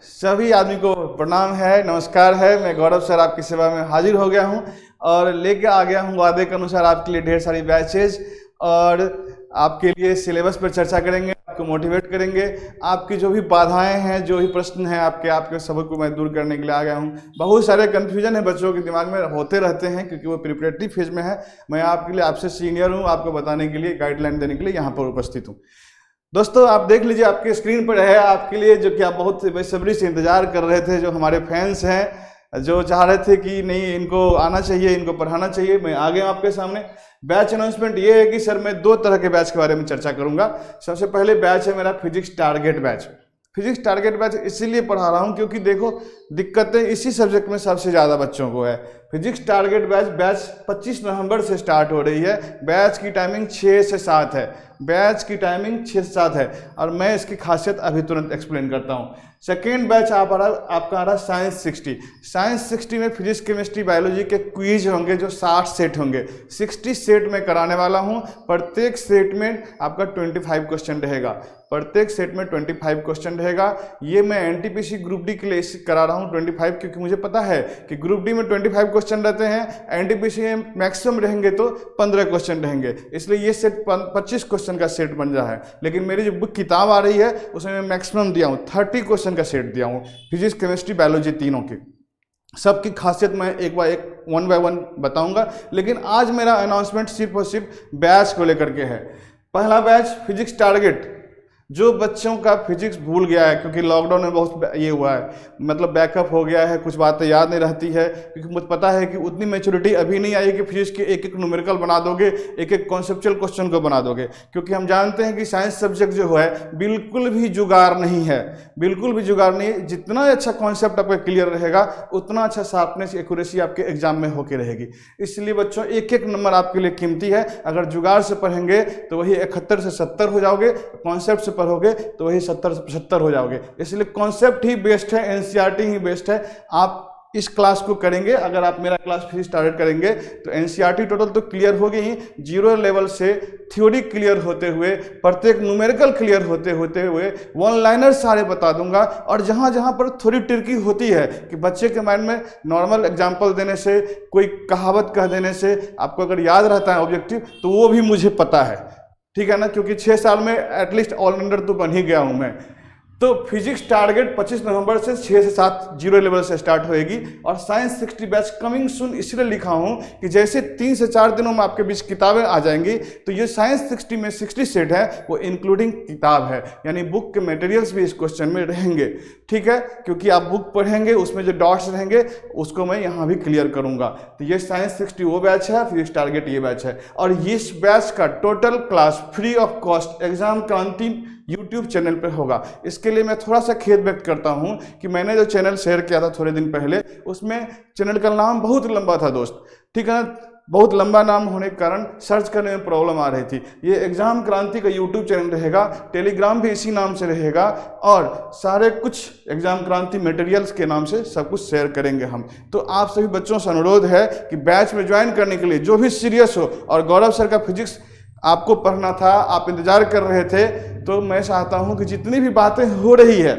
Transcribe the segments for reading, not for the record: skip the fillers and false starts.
सभी आदमी को प्रणाम है, नमस्कार है। मैं गौरव सर आपकी सेवा में हाजिर हो गया हूं और लेके आ गया हूं वादे के अनुसार आपके लिए ढेर सारी बैचेज और आपके लिए सिलेबस पर चर्चा करेंगे, आपको मोटिवेट करेंगे। आपकी जो भी बाधाएं हैं, जो भी प्रश्न हैं आपके सबको मैं दूर करने के लिए आ गया हूं। बहुत सारे कन्फ्यूजन है बच्चों के दिमाग में होते रहते हैं क्योंकि वो प्रिपरेटरी फेज में है। मैं आपके लिए आपसे सीनियर हूँ, आपको बताने के लिए, गाइडलाइन देने के लिए यहाँ पर उपस्थित हूँ। दोस्तों आप देख लीजिए, आपके स्क्रीन पर है आपके लिए जो कि आप बहुत बेसब्री से इंतजार कर रहे थे, जो हमारे फैंस हैं, जो चाह रहे थे कि नहीं इनको आना चाहिए, इनको पढ़ाना चाहिए। मैं आ गया आपके सामने। बैच अनाउंसमेंट ये है कि सर मैं 2 तरह के बैच के बारे में चर्चा करूंगा। सबसे पहले बैच है मेरा physics target batch. Physics target batch इसीलिए पढ़ा रहा हूँ क्योंकि देखो दिक्कतें इसी सब्जेक्ट में सबसे ज़्यादा बच्चों को है। फिजिक्स टारगेट बैच 25 नवंबर से स्टार्ट हो रही है। बैच की टाइमिंग 6 से 7 है। बैच की टाइमिंग 6 से 7 है और मैं इसकी खासियत अभी तुरंत एक्सप्लेन करता हूँ। सेकेंड बैच आपका आ रहा साइंस 60। साइंस 60 में फिजिक्स केमिस्ट्री बायोलॉजी के क्विज होंगे जो 60 सेट होंगे। 60 सेट में कराने वाला हूँ। प्रत्येक सेट में आपका 25 क्वेश्चन रहेगा। प्रत्येक सेट में 25 क्वेश्चन रहेगा। ये मैं एनटीपीसी ग्रुप डी के लिए करा रहा हूँ 25, क्योंकि मुझे पता है कि ग्रुप डी में 25 क्वेश्चन रहते हैं, एनटीपीसी में मैक्सिमम रहेंगे तो 15 क्वेश्चन रहेंगे। इसलिए ये सेट 25 क्वेश्चन का सेट बन रहा है। लेकिन मेरी जो बुक किताब आ रही है उसमें मैं मैक्सिमम दिया हूँ, 30 क्वेश्चन का सेट दिया हूँ, फिजिक्स केमिस्ट्री बायोलॉजी तीनों की। सबकी खासियत मैं एक बाय एक, 1 बाय 1 बताऊंगा। लेकिन आज मेरा अनाउंसमेंट सिर्फ और सिर्फ बैच को लेकर के है। पहला बैच फिजिक्स टारगेट। जो बच्चों का फिजिक्स भूल गया है क्योंकि लॉकडाउन में बहुत ये हुआ है, मतलब बैकअप हो गया है, कुछ बातें याद नहीं रहती है, क्योंकि मुझे पता है कि उतनी मैच्योरिटी अभी नहीं आई कि फिजिक्स के एक एक न्यूमेरिकल बना दोगे, एक एक कॉन्सेप्चुअल क्वेश्चन को बना दोगे। क्योंकि हम जानते हैं कि साइंस सब्जेक्ट जो है बिल्कुल भी जुगाड़ नहीं है, बिल्कुल भी जुगाड़ नहीं है। जितना अच्छा कॉन्सेप्ट आपका क्लियर रहेगा उतना अच्छा शार्पनेस, एक्यूरेसी आपके एग्जाम में होकर रहेगी। इसलिए बच्चों एक एक नंबर आपके लिए कीमती है। अगर जुगाड़ से पढ़ेंगे तो वही 71 से 70 हो जाओगे, कॉन्सेप्ट से पढ़ोगे तो वही 70 से 75 हो जाओगे। इसलिए कॉन्सेप्ट ही बेस्ट है, एनसीईआरटी ही बेस्ट है। आप इस क्लास को करेंगे, अगर आप मेरा क्लास फिजिक्स स्टार्ट करेंगे तो एनसीईआरटी टोटल तो क्लियर होगी ही, 0 लेवल से थ्योरी क्लियर होते हुए, प्रत्येक न्यूमेरिकल क्लियर होते हुए 1 लाइनर सारे बता दूंगा। और जहां जहां पर थोड़ी ट्रिकी होती है कि बच्चे के माइंड में नॉर्मल एग्जाम्पल देने से, कोई कहावत कह देने से आपको अगर याद रहता है ऑब्जेक्टिव, तो वो भी मुझे पता है, ठीक है ना, क्योंकि 6 साल में एटलीस्ट ऑलराउंडर तो बन ही गया हूं मैं। तो फिजिक्स टारगेट 25 नवंबर से 6 से 7 0 लेवल से स्टार्ट होएगी। और साइंस 60 बैच कमिंग सून इसलिए लिखा हूं कि जैसे 3 से 4 दिनों में आपके बीच किताबें आ जाएंगी, तो ये साइंस 60 में 60 सेट है वो इंक्लूडिंग किताब है, यानी बुक के मटेरियल्स भी इस क्वेश्चन में रहेंगे, ठीक है। क्योंकि आप बुक पढ़ेंगे उसमें जो डॉट्स रहेंगे उसको मैं यहाँ भी क्लियर करूंगा। तो ये साइंस 60 वो बैच है, फिजिक्स टारगेट ये बैच है। और इस बैच का total class free of cost exam क्रांति यूट्यूब चैनल पर होगा। इसके लिए मैं थोड़ा सा खेद व्यक्त करता हूं कि मैंने जो चैनल शेयर किया था थोड़े दिन पहले, उसमें चैनल का नाम बहुत लंबा था दोस्त, ठीक है ना। बहुत लंबा नाम होने के कारण सर्च करने में प्रॉब्लम आ रही थी। ये एग्जाम क्रांति का यूट्यूब चैनल रहेगा, टेलीग्राम भी इसी नाम से रहेगा और सारे कुछ एग्जाम क्रांति मटेरियल्स के नाम से सब कुछ शेयर करेंगे हम। तो आप सभी बच्चों से अनुरोध है कि बैच में ज्वाइन करने के लिए जो भी सीरियस हो और गौरव सर का फिजिक्स आपको पढ़ना था, आप इंतजार कर रहे थे, तो मैं चाहता हूं कि जितनी भी बातें हो रही है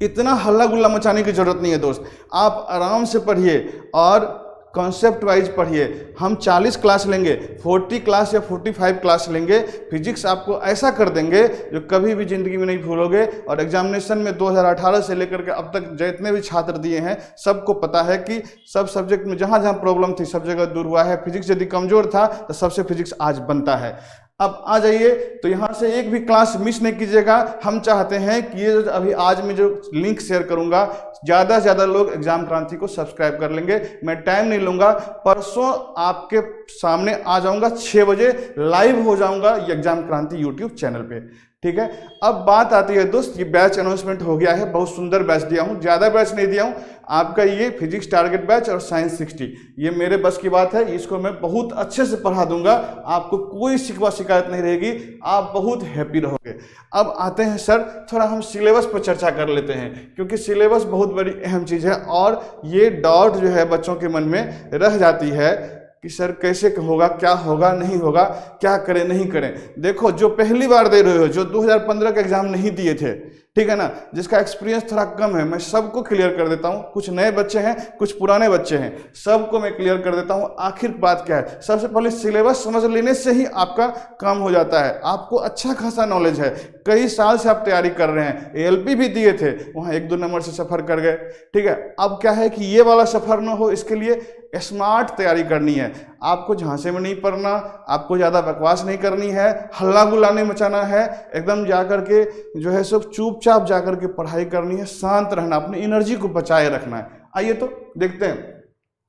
इतना हल्ला गुल्ला मचाने की जरूरत नहीं है दोस्त। आप आराम से पढ़िए और कॉन्सेप्ट वाइज पढ़िए। हम 40 क्लास लेंगे, 40 क्लास या 45 क्लास लेंगे। फिजिक्स आपको ऐसा कर देंगे जो कभी भी जिंदगी में नहीं भूलोगे। और एग्जामिनेशन में 2018 से लेकर के अब तक जितने भी छात्र दिए हैं सबको पता है कि सब सब्जेक्ट में जहाँ जहाँ प्रॉब्लम थी सब जगह दूर हुआ है। फिजिक्स यदि कमजोर था तो सबसे फिजिक्स आज बनता है। अब आ जाइए, तो यहाँ से एक भी क्लास मिस नहीं कीजिएगा। हम चाहते हैं कि ये जो अभी आज मैं जो लिंक शेयर करूंगा, ज़्यादा से ज़्यादा लोग एग्जाम क्रांति को सब्सक्राइब कर लेंगे। मैं टाइम नहीं लूंगा, परसों आपके सामने आ जाऊंगा 6 बजे, लाइव हो जाऊंगा ये एग्जाम क्रांति यूट्यूब चैनल पे, ठीक है। अब बात आती है दोस्त, ये बैच अनाउंसमेंट हो गया है, बहुत सुंदर बैच दिया हूँ, ज़्यादा बैच नहीं दिया हूँ आपका। ये फिजिक्स टारगेट बैच और साइंस 60 ये मेरे बस की बात है, इसको मैं बहुत अच्छे से पढ़ा दूंगा, आपको कोई शिकवा शिकायत नहीं रहेगी, आप बहुत हैप्पी रहोगे। अब आते हैं सर, थोड़ा हम सिलेबस पर चर्चा कर लेते हैं, क्योंकि सिलेबस बहुत बड़ी अहम चीज़ है और ये डाउट जो है बच्चों के मन में रह जाती है कि सर कैसे होगा, क्या होगा, नहीं होगा, क्या करें नहीं करें। देखो, जो पहली बार दे रहे हो, जो 2015 का एग्जाम नहीं दिए थे, ठीक है ना, जिसका एक्सपीरियंस थोड़ा कम है, मैं सबको क्लियर कर देता हूँ। कुछ नए बच्चे हैं, कुछ पुराने बच्चे हैं, सबको मैं क्लियर कर देता हूँ। आखिर बात क्या है, सबसे पहले सिलेबस समझ लेने से ही आपका काम हो जाता है। आपको अच्छा खासा नॉलेज है, कई साल से आप तैयारी कर रहे हैं, ALP भी दिए थे, वहाँ 1-2 नंबर से सफ़र कर गए, ठीक है। अब क्या है कि ये वाला सफ़र ना हो, इसके लिए स्मार्ट तैयारी करनी है। आपको झांसे में नहीं पढ़ना, आपको ज़्यादा बकवास नहीं करनी है, हल्ला गुल्ला नहीं मचाना है, एकदम जाकर के जो है सब चुपचाप जाकर के पढ़ाई करनी है, शांत रहना, अपनी एनर्जी को बचाए रखना है। आइए तो देखते हैं।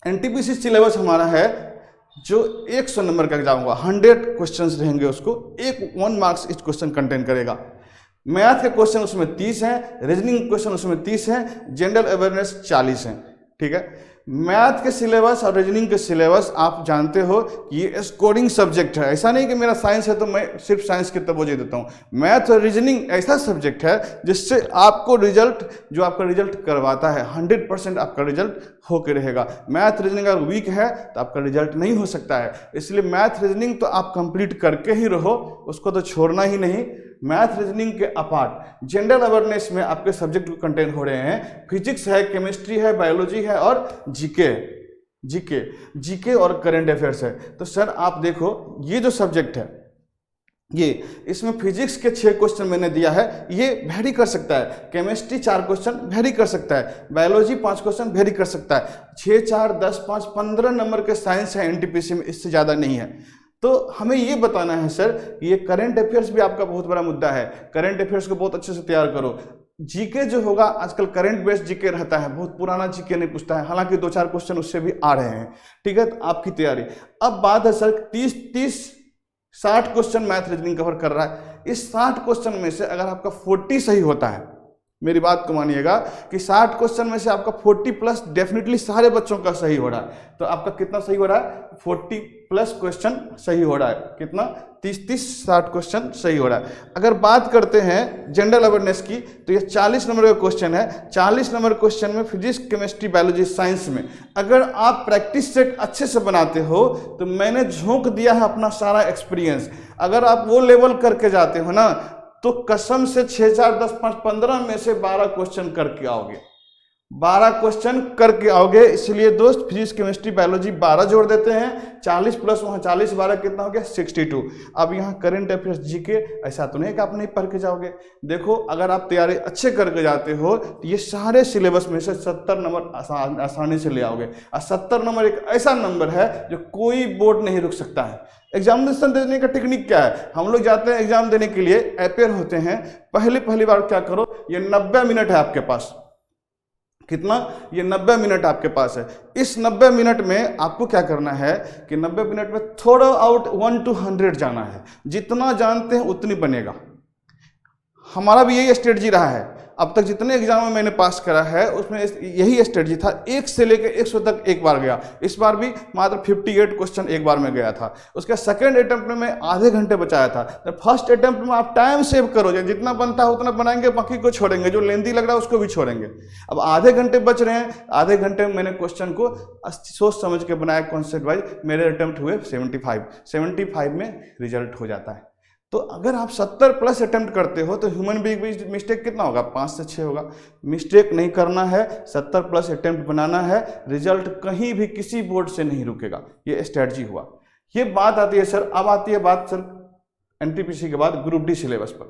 NTPC सिलेबस हमारा है जो 100 नंबर का एग्जाम होगा, 100 क्वेश्चंस रहेंगे, उसको 1 मार्क्स इच क्वेश्चन कंटेन करेगा। मैथ के क्वेश्चन उसमें 30 हैं, रीजनिंग क्वेश्चन उसमें 30 हैं, जनरल अवेयरनेस 40 हैं, ठीक है। मैथ के सिलेबस और रीजनिंग के सिलेबस आप जानते हो कि ये स्कोरिंग सब्जेक्ट है। ऐसा नहीं कि मेरा साइंस है तो मैं सिर्फ साइंस की तवज्जो देता हूँ। मैथ और रीजनिंग ऐसा सब्जेक्ट है जिससे आपको रिजल्ट, जो आपका रिजल्ट करवाता है, 100% आपका रिजल्ट होकर रहेगा। मैथ रीजनिंग अगर वीक है तो आपका रिजल्ट नहीं हो सकता है। इसलिए मैथ रीजनिंग तो आप कंप्लीट करके ही रहो, उसको तो छोड़ना ही नहीं। मैथ रीजनिंग के अपार्ट जनरल अवेयरनेस में आपके सब्जेक्ट कंटेन हो रहे हैं, फिजिक्स है, केमिस्ट्री है, बायोलॉजी है और जीके और करंट अफेयर्स है। तो सर आप देखो ये जो सब्जेक्ट है, ये इसमें फिजिक्स के 6 क्वेश्चन मैंने दिया है, ये वेरी कर सकता है। केमिस्ट्री 4 क्वेश्चन वेरी कर सकता है, बायोलॉजी 5 क्वेश्चन वेरी कर सकता है। 6, 4, 10, 5, 15 नंबर के साइंस है NTPC में, इससे ज़्यादा नहीं है। तो हमें ये बताना है सर कि ये करंट अफेयर्स भी आपका बहुत बड़ा मुद्दा है। करंट अफेयर्स को बहुत अच्छे से तैयार करो। जीके जो होगा आजकल करंट बेस्ड जीके रहता है, बहुत पुराना जीके नहीं पूछता है, हालांकि 2-4 क्वेश्चन उससे भी आ रहे हैं, ठीक है। तो आपकी तैयारी, अब बात है sir 60 question math reasoning cover कर रहा है। इस 60 क्वेश्चन में से अगर आपका 40 सही होता है, मेरी बात को मानिएगा कि 60 क्वेश्चन में से आपका 40 प्लस डेफिनेटली सारे बच्चों का सही हो रहा है, तो आपका कितना सही हो रहा है? 40 प्लस क्वेश्चन सही हो रहा है। कितना? 30-60 क्वेश्चन सही हो रहा है। अगर बात करते हैं जनरल अवेयरनेस की, तो ये 40 नंबर का क्वेश्चन है। 40 नंबर क्वेश्चन में फिजिक्स, केमिस्ट्री, बायोलॉजी, साइंस में अगर आप प्रैक्टिस सेट अच्छे से बनाते हो, तो मैंने झोंक दिया है अपना सारा एक्सपीरियंस, अगर आप वो लेवल करके जाते हो ना, तो कसम से 6, 4, 10, 5, 15 में से 12 क्वेश्चन करके आओगे, 12 क्वेश्चन करके आओगे। इसलिए दोस्त फिजिक्स, केमिस्ट्री, बायोलॉजी 12 जोड़ देते हैं, 40 प्लस वहाँ 40, 12 कितना हो गया? 62। अब यहाँ करंट अफेयर्स जीके, ऐसा तो नहीं कि आप नहीं पढ़ के जाओगे। देखो अगर आप तैयारी अच्छे करके जाते हो तो ये सारे सिलेबस में से 70 नंबर आसानी से ले आओगे। और 70 नंबर एक ऐसा नंबर है जो कोई बोर्ड नहीं रुक सकता है। एग्जामिनेशन देने का टेक्निक क्या है? हम लोग जाते हैं एग्जाम देने के लिए, अपेयर होते हैं, पहली बार क्या करो, ये 90 मिनट है आपके पास। कितना? ये 90 मिनट आपके पास है। इस 90 मिनट में आपको क्या करना है कि 90 मिनट में थोड़ा आउट 1 to 100 जाना है। जितना जानते हैं उतनी बनेगा। हमारा भी यही स्ट्रेटजी रहा है। अब तक जितने एग्जाम में मैंने पास करा है उसमें यही स्ट्रेटजी था, 1 से लेकर 100 तक एक बार गया। इस बार भी मात्र 58 क्वेश्चन एक बार में गया था। उसके सेकंड अटेम्प्ट में मैं आधे घंटे बचाया था। तो फर्स्ट अटेम्प्ट में आप टाइम सेव करो, जितना बनता है उतना बनाएंगे, बाकी को छोड़ेंगे, जो लेंदी लग रहा है उसको भी छोड़ेंगे। अब आधे घंटे बच रहे हैं, आधे घंटे में मैंने क्वेश्चन को सोच समझ के बनाया कॉन्सेप्ट वाइज। मेरे अटेम्प्ट हुए 75 में रिजल्ट हो जाता है। तो अगर आप 70 प्लस अटेम्प्ट करते हो तो ह्यूमन बीइंग भी मिस्टेक कितना होगा? 5 से 6 होगा। मिस्टेक नहीं करना है, 70 प्लस अटेम्प्ट बनाना है, रिजल्ट कहीं भी किसी बोर्ड से नहीं रुकेगा। ये स्ट्रेटजी हुआ। ये बात आती है सर, अब आती है बात सर NTPC के बाद ग्रुप डी सिलेबस पर।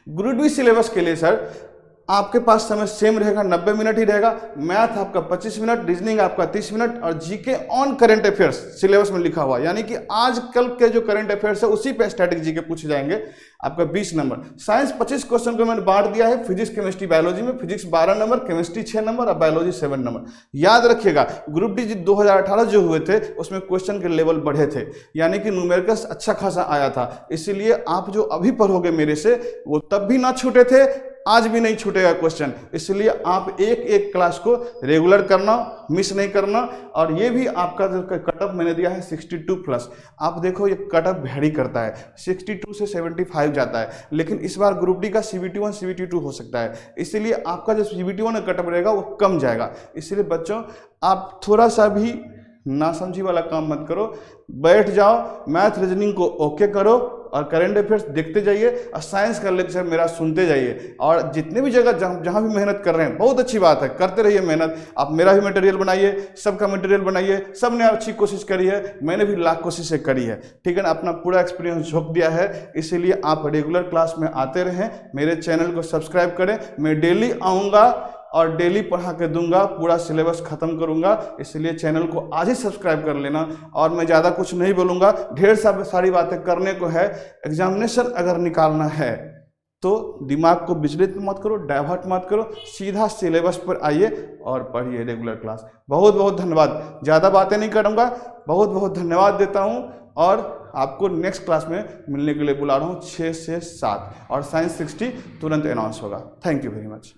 ग्रुप डी सिलेबस के लिए सर आपके पास समय सेम रहेगा, 90 मिनट ही रहेगा। मैथ आपका 25 मिनट, रीजनिंग आपका 30 मिनट और GK on current affairs syllabus में लिखा हुआ, यानी कि आजकल के जो करंट अफेयर्स है उसी पे स्टैटिक जीके पूछे जाएंगे। आपका 20 नंबर। साइंस 25 क्वेश्चन को मैंने बांट दिया है फिजिक्स, केमिस्ट्री, बायोलॉजी में। फिजिक्स 12 नंबर, केमिस्ट्री 6 नंबर और बायोलॉजी 7 नंबर। याद रखिएगा ग्रुप डी 2018 जो हुए थे उसमें क्वेश्चन के लेवल बढ़े थे, यानी कि न्यूमेरिकल्स अच्छा खासा आया था। इसीलिए आप जो अभी पढ़ोगे मेरे से वो तब भी ना छूटे थे, आज भी नहीं छूटेगा क्वेश्चन। इसलिए आप एक क्लास को रेगुलर करना, मिस नहीं करना। और ये भी आपका जो कट ऑफ मैंने दिया है 62 प्लस। आप देखो ये कट ऑफ वेरी करता है, 62 से 75 जाता है, लेकिन इस बार ग्रुप डी का CBT1 CBT2 हो सकता है, इसलिए आपका जो CBT1 का कट ऑफ रहेगा वो कम जाएगा। इसलिए बच्चों आप थोड़ा सा भी नासमझी वाला काम मत करो, बैठ जाओ, मैथ रीजनिंग को ओके करो, और करंट अफेयर्स देखते जाइए और साइंस का लेक्चर मेरा सुनते जाइए। और जितने भी जगह जहाँ भी मेहनत कर रहे हैं, बहुत अच्छी बात है, करते रहिए मेहनत। आप मेरा भी मटेरियल बनाइए, सबका मटेरियल बनाइए, सब ने अच्छी कोशिश करी है, मैंने भी लाख कोशिशें करी है, ठीक है ना। अपना पूरा एक्सपीरियंस झोंक दिया है, इसीलिए आप रेगुलर क्लास में आते रहें, मेरे चैनल को सब्सक्राइब करें। मैं डेली आऊँगा और डेली पढ़ा के दूंगा, पूरा सिलेबस खत्म करूंगा, इसलिए चैनल को आज ही सब्सक्राइब कर लेना। और मैं ज़्यादा कुछ नहीं बोलूँगा, ढेर सारी बातें करने को है। एग्जामिनेशन अगर निकालना है तो दिमाग को विचलित मत करो, डाइवर्ट मत करो, सीधा सिलेबस पर आइए और पढ़िए रेगुलर क्लास। बहुत बहुत धन्यवाद, ज़्यादा बातें नहीं करूँगा, बहुत बहुत धन्यवाद देता हूँ। और आपको नेक्स्ट क्लास में मिलने के लिए बुला रहा हूँ 6 से 7, और साइंस 60 तुरंत अनाउंस होगा। Thank you very much.